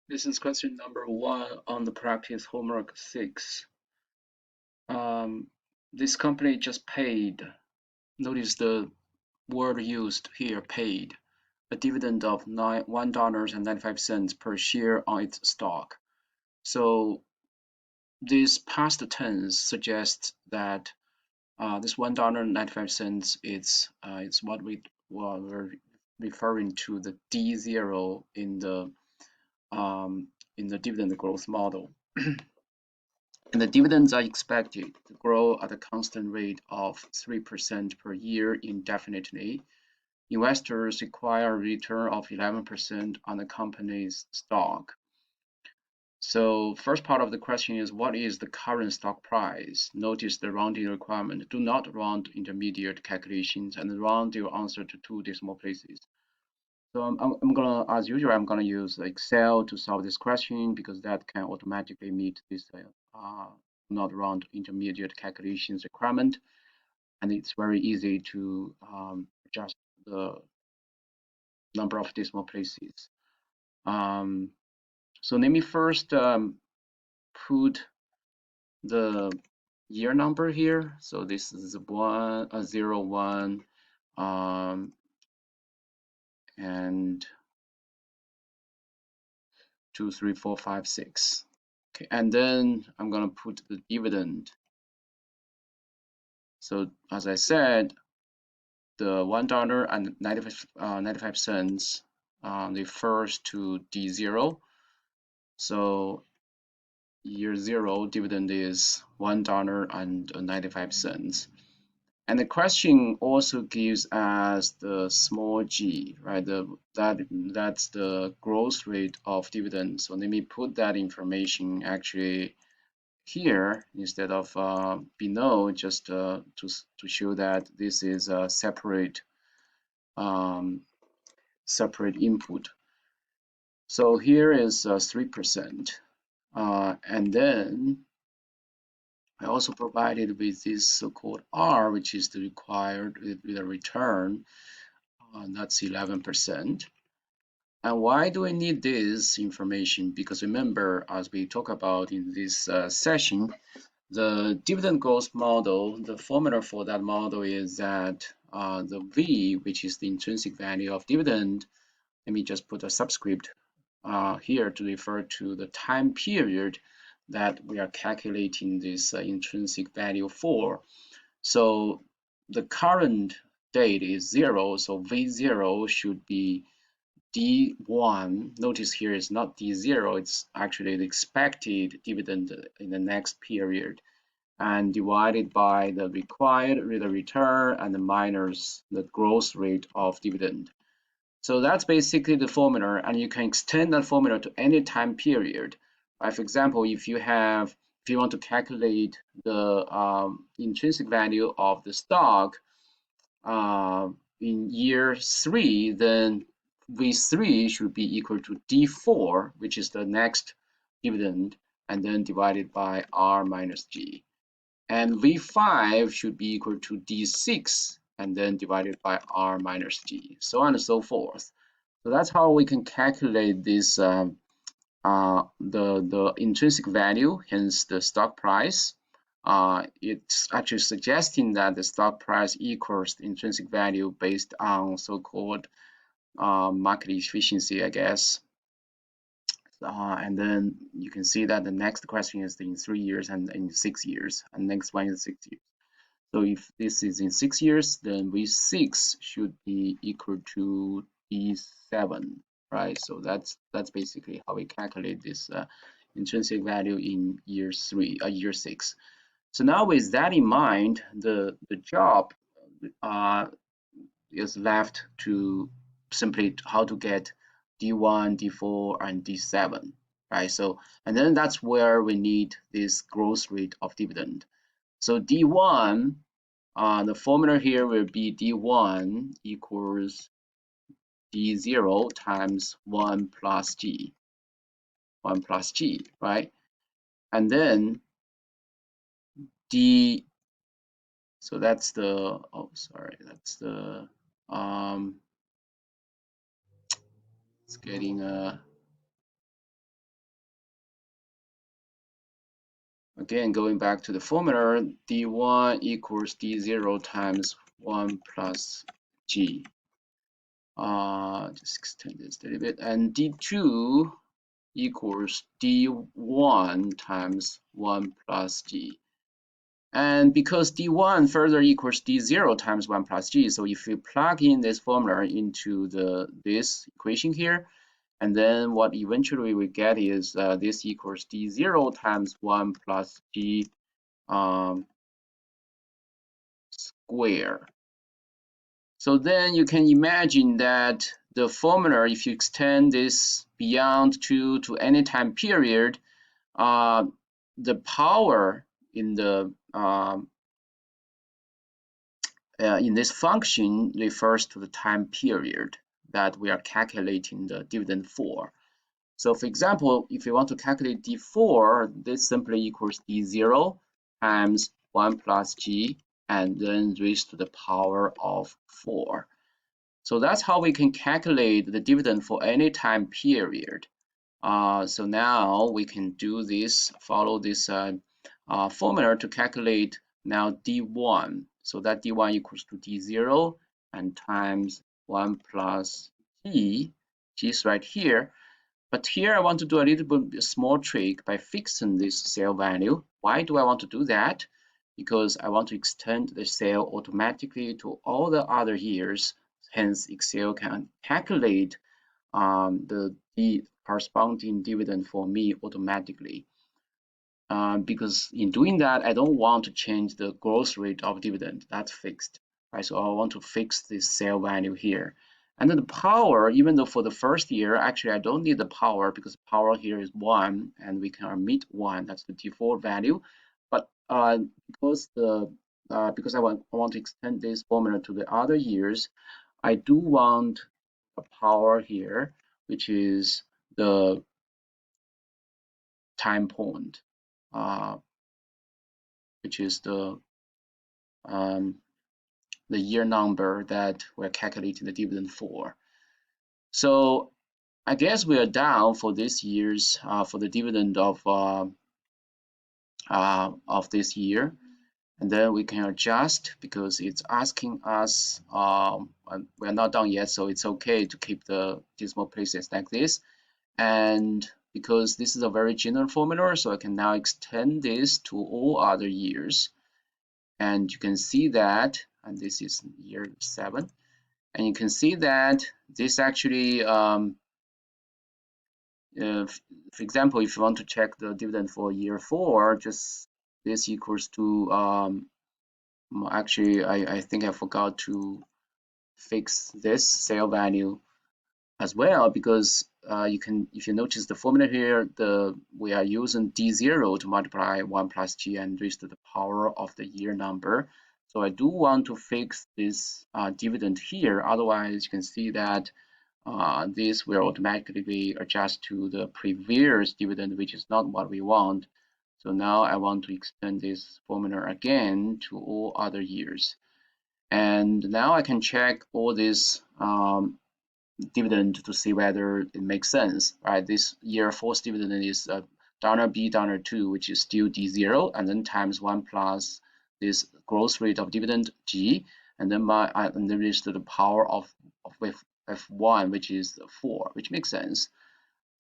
This is question number 1 on the practice homework 6. Um, this company just paid, notice the word used here, paid, a dividend of $1.95 per share on its stock. So this past tense suggests that this $1.95 it's what we're referring to the D0 in the dividend growth model. And the dividends are expected to grow at a constant rate of 3% per year indefinitely. Investors require a return of 11% on the company's stock. So first part of the question is, what is the current stock price? Notice the rounding requirement. Do not round intermediate calculations and round your answer to 2 decimal places. So I'm gonna, as usual, I'm gonna use Excel to solve this question because that can automatically meet this not round intermediate calculations requirement, and it's very easy to adjust the number of decimal places. Um, so let me first put the year number here. So this is 0, 1, and 2, 3, 4, 5, 6. Okay, and then I'm gonna put the dividend. So as I said, the $1.95 refers to D0. So year 0 dividend is $1.95. And the question also gives us the small g, right? That's the growth rate of dividends. So let me put that information actually here instead of below, just to show that this is a separate input. So here is 3%, and then I also provided with this so-called R, which is the required with a return, that's 11%. And why do I need this information? Because remember, as we talk about in this session, the dividend growth model, the formula for that model is that the V, which is the intrinsic value of dividend, let me just put a subscript here to refer to the time period that we are calculating this intrinsic value for. So the current date is 0, so V0 should be D1. Notice here is not D0, it's actually the expected dividend in the next period, and divided by the required rate of return and minus the growth rate of dividend. So that's basically the formula, and you can extend that formula to any time period. Right? For example, if you want to calculate the intrinsic value of the stock in year 3, then V3 should be equal to D4, which is the next dividend, and then divided by R minus G. And V5 should be equal to D6, and then divided by R minus G, so on and so forth. So that's how we can calculate this the intrinsic value, hence the stock price. It's actually suggesting that the stock price equals the intrinsic value based on so-called market efficiency, I guess. And then you can see that the next question is in 3 years and in 6 years, and next one is 6 years. So if this is in 6 years, then V6 should be equal to D7, right? So that's basically how we calculate this intrinsic value in year 6. So now with that in mind, the job is left to simply how to get D1, D4, and D7, right? So, and then that's where we need this growth rate of dividend. So D1, the formula here will be D1 equals D0 times 1 plus G, right? And then D, so that's the, oh, sorry, that's the, it's getting Again, going back to the formula, d1 equals d0 times 1 plus g. Just extend this a little bit. And d2 equals d1 times 1 plus g. And because d1 further equals d0 times 1 plus g, so if you plug in this formula into this equation here, and then what eventually we get is this equals d0 times 1 plus g square. So then you can imagine that the formula, if you extend this beyond 2 to any time period, the power in this function refers to the time period that we are calculating the dividend for. So for example, if you want to calculate d4, this simply equals d0 times 1 plus g and then raised to the power of 4. So that's how we can calculate the dividend for any time period. So now we can do this, follow this formula to calculate now d1. So that d1 equals to d0 and times 1 plus g. G is right here. But here I want to do a little bit small trick by fixing this cell value. Why do I want to do that? Because I want to extend the cell automatically to all the other years. Hence, Excel can calculate the corresponding dividend for me automatically. Because in doing that, I don't want to change the growth rate of dividend. That's fixed, right? So I want to fix this cell value here. And then the power, even though for the first year, actually I don't need the power because the power here is 1 and we can omit 1. That's the default value. But because I want to extend this formula to the other years, I do want a power here, which is the time point, which is the year number that we're calculating the dividend for. So I guess we are down for this year's for the dividend of this year, and then we can adjust because it's asking us. We're not done yet, so it's okay to keep the decimal places like this. And because this is a very general formula, so I can now extend this to all other years. And you can see that, and this is year 7, and you can see that this actually, for example, if you want to check the dividend for year 4, just this equals to, actually, I think I forgot to fix this sale value as well, because you can, if you notice the formula here, we are using d0 to multiply 1 plus g and raise to the power of the year number. So I do want to fix this dividend here. Otherwise, you can see that this will automatically adjust to the previous dividend, which is not what we want. So now I want to extend this formula again to all other years. And now I can check all these dividend to see whether it makes sense, right? This year 4's dividend is $B, $2, which is still D0, and then times 1 plus this growth rate of dividend G, and then and then raised to the power of F1, which is 4, which makes sense.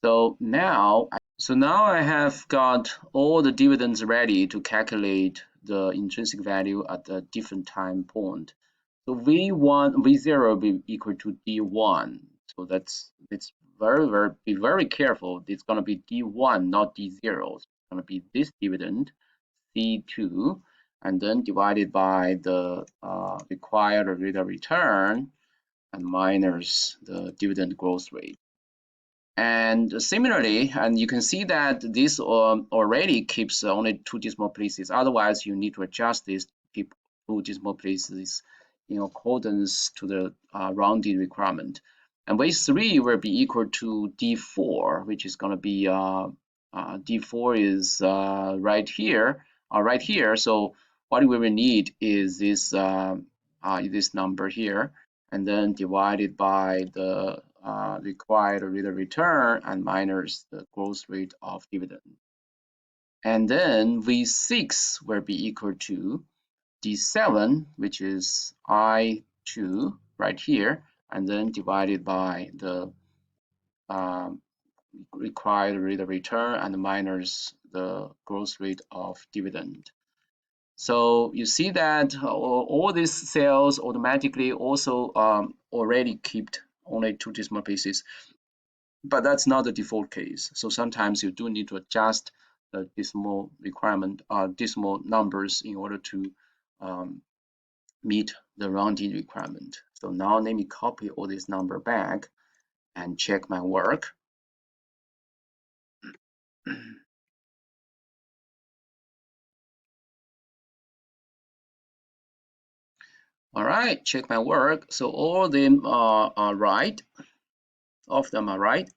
So now I have got all the dividends ready to calculate the intrinsic value at the different time point. So V0 will be equal to D1. So that's be very careful. It's going to be D1, not D0. It's going to be this dividend, C2, and then divided by the required rate of return and minus the dividend growth rate. And similarly, and you can see that this already keeps only 2 decimal places. Otherwise, you need to adjust this to keep 2 decimal places in accordance to the rounding requirement. And V3 will be equal to D4, which is going to be D4 is right here. So what we will need is this number here, and then divided by the required rate of return and minus the growth rate of dividend. And then V6 will be equal to D7, which is I2 right here, and then divided by the required rate of return and minus the growth rate of dividend. So you see that all these cells automatically also already kept only 2 decimal places, but that's not the default case. So sometimes you do need to adjust the decimal requirement, decimal numbers in order to um, meet the rounding requirement. So now let me copy all this number back and check my work. All right, check my work. So all of them are right. All of them are right.